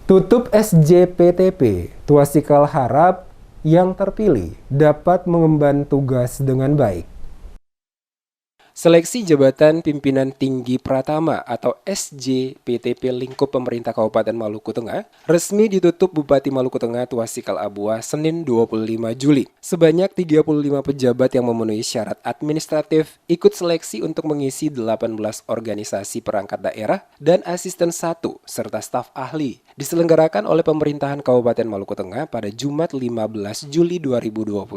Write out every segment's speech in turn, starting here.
Tutup SJPTP, Tuasikal harap yang terpilih dapat mengemban tugas dengan baik. Seleksi jabatan pimpinan tinggi Pratama atau SJPTP lingkup pemerintah Kabupaten Maluku Tengah resmi ditutup Bupati Maluku Tengah Tuasikal Abuah Senin 25 Juli. Sebanyak 35 pejabat yang memenuhi syarat administratif ikut seleksi untuk mengisi 18 organisasi perangkat daerah dan asisten 1 serta staf ahli diselenggarakan oleh pemerintahan Kabupaten Maluku Tengah pada Jumat 15 Juli 2022.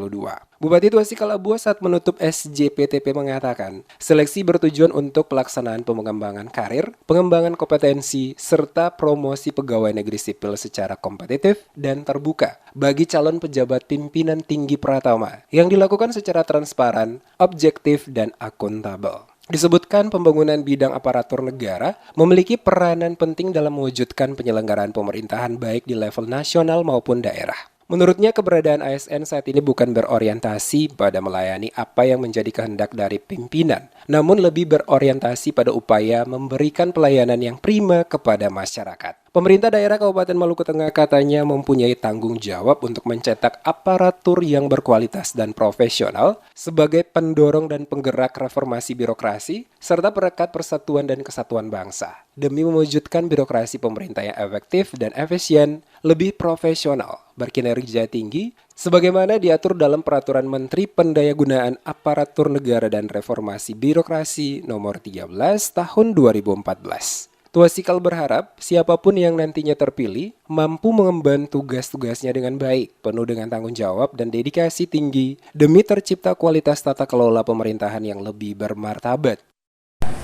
Bupati Tuasikal Abuah saat menutup SJPTP mengatakan, seleksi bertujuan untuk pelaksanaan pengembangan karir, pengembangan kompetensi, serta promosi pegawai negeri sipil secara kompetitif dan terbuka bagi calon pejabat pimpinan tinggi Pratama yang dilakukan secara transparan, objektif, dan akuntabel. Disebutkan pembangunan bidang aparatur negara memiliki peranan penting dalam mewujudkan penyelenggaraan pemerintahan baik di level nasional maupun daerah. Menurutnya, keberadaan ASN saat ini bukan berorientasi pada melayani apa yang menjadi kehendak dari pimpinan, namun lebih berorientasi pada upaya memberikan pelayanan yang prima kepada masyarakat. Pemerintah daerah Kabupaten Maluku Tengah katanya mempunyai tanggung jawab untuk mencetak aparatur yang berkualitas dan profesional sebagai pendorong dan penggerak reformasi birokrasi serta perekat persatuan dan kesatuan bangsa demi mewujudkan birokrasi pemerintah yang efektif dan efisien, lebih profesional, berkinerja tinggi, sebagaimana diatur dalam Peraturan Menteri Pendayagunaan Aparatur Negara dan Reformasi Birokrasi Nomor 13 Tahun 2014. Tuasikal berharap siapapun yang nantinya terpilih mampu mengemban tugas-tugasnya dengan baik, penuh dengan tanggung jawab dan dedikasi tinggi demi tercipta kualitas tata kelola pemerintahan yang lebih bermartabat.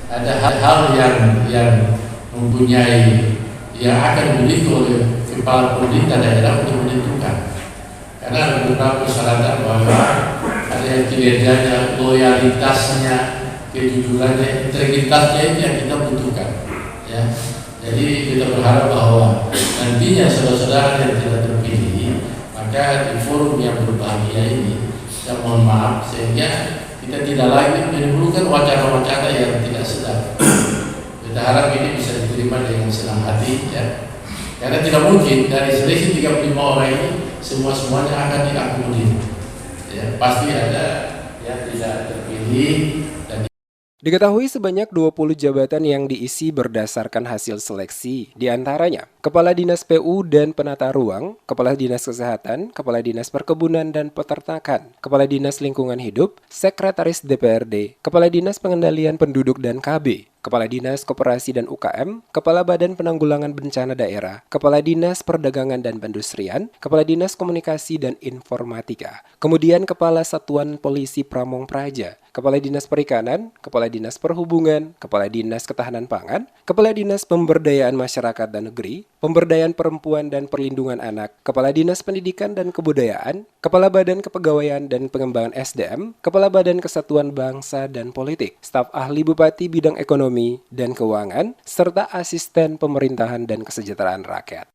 Ada hal-hal yang mempunyai yang akan dimiliki oleh kepala pemerintah daerah untuk menentukan. Karena ada beberapa persyaratan bahwa ada yang kinerjanya, loyalitasnya, kejujurannya, integritasnya itu yang kita butuhkan. Ya, jadi kita berharap bahwa nantinya saudara-saudara yang tidak terpilih, maka di forum yang berbahagia ini, saya mohon maaf sehingga kita tidak lagi menimbulkan wacana-wacana yang tidak sedap. Kita harap ini bisa diterima dengan senang hati, ya. Karena tidak mungkin dari selisih 35 orang ini semuanya akan diakomodir. Ya, pasti ada yang tidak terpilih. Diketahui sebanyak 20 jabatan yang diisi berdasarkan hasil seleksi, diantaranya Kepala Dinas PU dan Penata Ruang, Kepala Dinas Kesehatan, Kepala Dinas Perkebunan dan Peternakan, Kepala Dinas Lingkungan Hidup, Sekretaris DPRD, Kepala Dinas Pengendalian Penduduk dan KB, Kepala Dinas Koperasi dan UKM, Kepala Badan Penanggulangan Bencana Daerah, Kepala Dinas Perdagangan dan Perindustrian, Kepala Dinas Komunikasi dan Informatika, kemudian Kepala Satuan Polisi Pamong Praja, Kepala Dinas Perikanan, Kepala Dinas Perhubungan, Kepala Dinas Ketahanan Pangan, Kepala Dinas Pemberdayaan Masyarakat dan Negeri, Pemberdayaan Perempuan dan Perlindungan Anak, Kepala Dinas Pendidikan dan Kebudayaan, Kepala Badan Kepegawaian dan Pengembangan SDM, Kepala Badan Kesatuan Bangsa dan Politik, staf ahli Bupati bidang ekonomi dan keuangan, serta asisten pemerintahan dan kesejahteraan rakyat.